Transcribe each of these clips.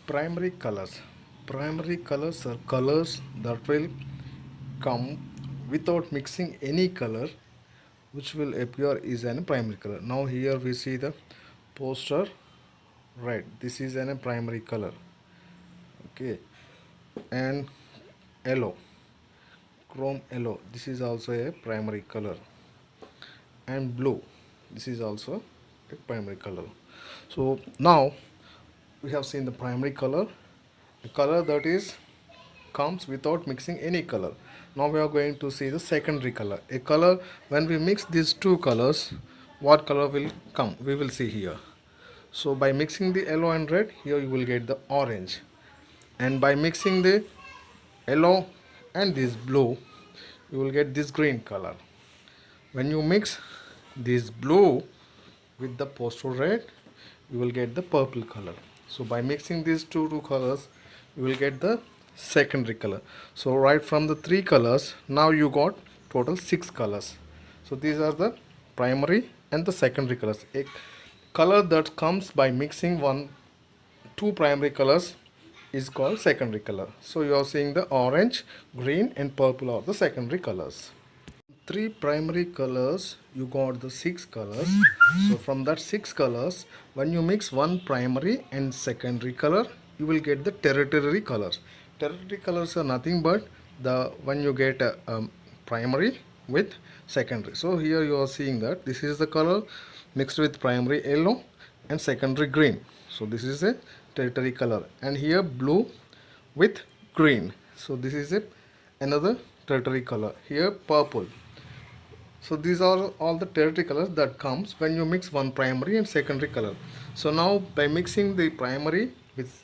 Primary colors. Primary colors are colors that will come without mixing any color, which will appear is a primary color. Now here we see the poster red. This is a primary color. Okay, and yellow, chrome yellow. This is also a primary color, and blue. This is also a primary color. So now we have seen the primary color, a color that is comes without mixing any color. Now we are going to see the secondary color, a color when we mix these two colors, what color will come, we will see here. So by mixing the yellow and red, here you will get the orange, and by mixing the yellow and this blue, you will get this green color. When you mix this blue with the postal red, you will get the purple color. So by mixing these two colors, you will get the secondary color. So right from the three colors, now you got total 6 colors. So these are the primary and the secondary colors. A color that comes by mixing two primary colors is called secondary color. So you are seeing the orange, green and purple are the secondary colors. Three primary colors, you got the 6 colors. So from that 6 colors, when you mix one primary and secondary color, you will get the territory colors. Territory colors are nothing but the when you get a primary with secondary. So here you are seeing that this is the color mixed with primary yellow and secondary green. So this is a territory color, and here blue with green. So this is another territory color. Here purple. So these are all the territory colors that comes when you mix one primary and secondary color. So now by mixing the primary with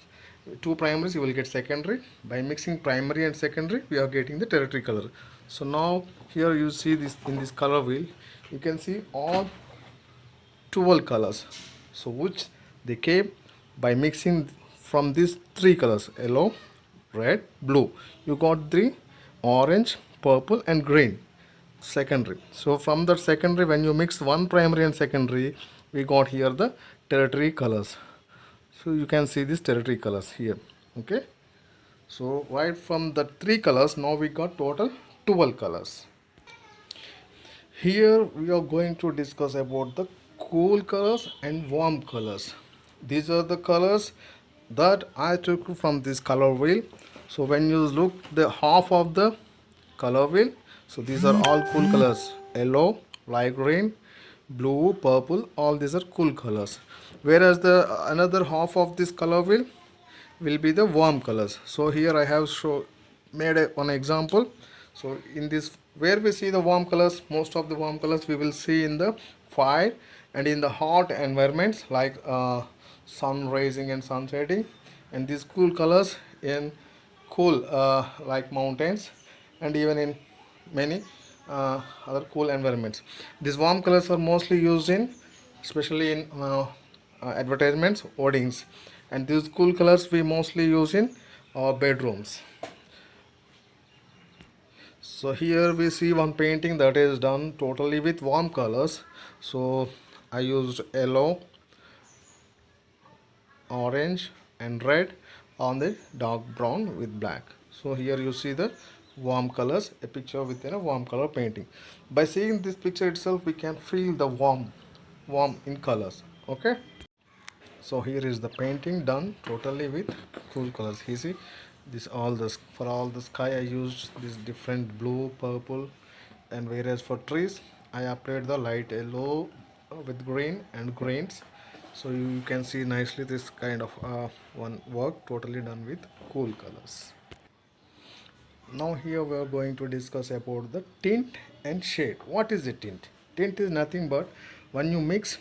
two primaries, you will get secondary. By mixing primary and secondary, we are getting the territory color. So now here you see this in this color wheel, you can see all 12 colors. So which they came by mixing from these three colors, yellow, red, blue. You got the orange, purple and green secondary. So from that secondary, when you mix one primary and secondary, we got here the territory colors. So you can see these territory colors here. Okay, so right from the three colors, now we got total 12 colors. Here we are going to discuss about the cool colors and warm colors. These are the colors that I took from this color wheel. So when you look the half of the color wheel, so these are all cool colors: yellow, light green, blue, purple. All these are cool colors. Whereas the another half of this color wheel will be the warm colors. So here I have made one example. So in this, where we see the warm colors, most of the warm colors we will see in the fire and in the hot environments like sun rising and sun setting, and these cool colors in cool like mountains and even in many other cool environments. These warm colors are mostly used in, especially in advertisements, hoardings, and these cool colors we mostly use in our bedrooms. So here we see one painting that is done totally with warm colors. So I used yellow, orange and red on the dark brown with black. So here you see the warm colors, a picture within a warm color painting. By seeing this picture itself, we can feel the warm in colors. Okay, so here is the painting done totally with cool colors. You see this, all this for all the sky I used this different blue, purple, and whereas for trees I applied the light yellow with green and greens. So you can see nicely this kind of one work totally done with cool colors. Now here we are going to discuss about the tint and shade. What is a tint? Tint is nothing but when you mix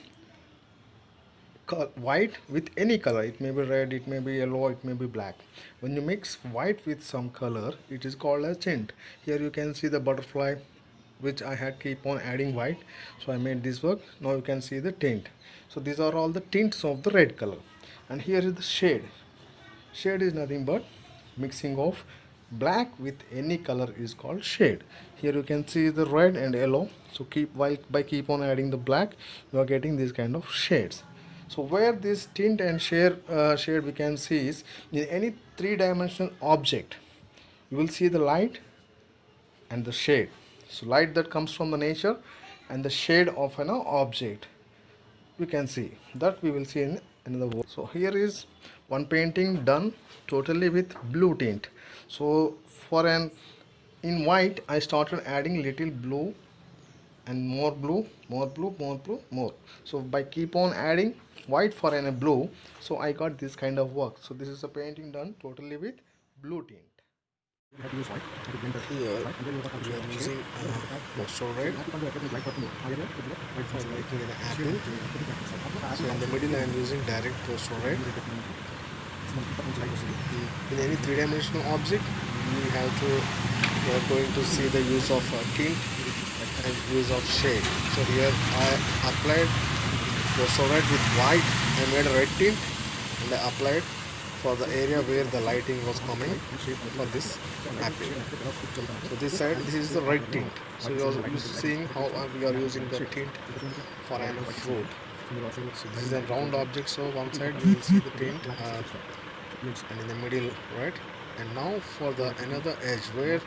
white with any color. It may be red, it may be yellow, it may be black. When you mix white with some color, it is called as tint. Here you can see the butterfly which I had keep on adding white, so I made this work. Now you can see the tint. So these are all the tints of the red color. And here is the shade. Shade is nothing but mixing of black with any color is called shade. Here you can see the red and yellow. So by keep on adding the black, you are getting these kind of shades. So where this tint and shade we can see is in any three-dimensional object, you will see the light and the shade. So light that comes from the nature and the shade of an object we can see that we will see in another word. So here is one painting done totally with blue tint. So for an in white I started adding little blue and more blue, more blue, more blue, more. So by keep on adding white for an a blue, so I got this kind of work. So this is a painting done totally with blue tint. Here we are using postal red for making an apple. So in the middle I am using direct postal red. In any three-dimensional object, we are going to see the use of tint and use of shade. So here I applied postal red with white. I made a red tint and I applied for the area where the lighting was coming for this apple. So this side, this is the red tint. So you are seeing how we are using the tint for an fruit. So this is a round object, so one side we will see the tint and in the middle, right? And now for the another edge where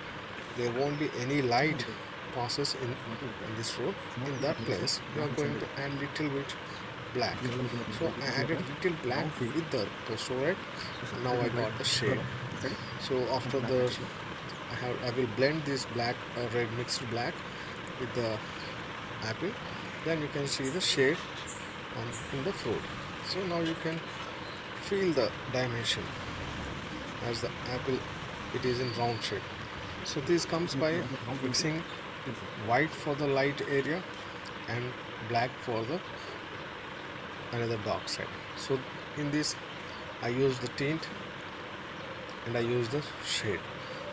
there won't be any light passes in this fruit, in that place we are going to add little bit black. So I added little black with the postal red. Now I got the shade. So after the I will blend this black red mixed black with the apple. Then you can see the shade in the fruit. So now you can feel the dimension as the apple it is in round shape. So this comes by mixing white for the light area and black for the another dark side. So in this I use the tint and I use the shade.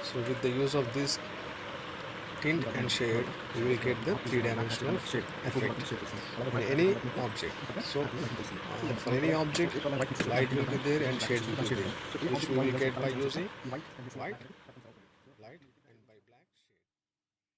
So with the use of this tint and shade we will get the three-dimensional effect on any object. So for any object light will be there and shade will be there, which we will get by using white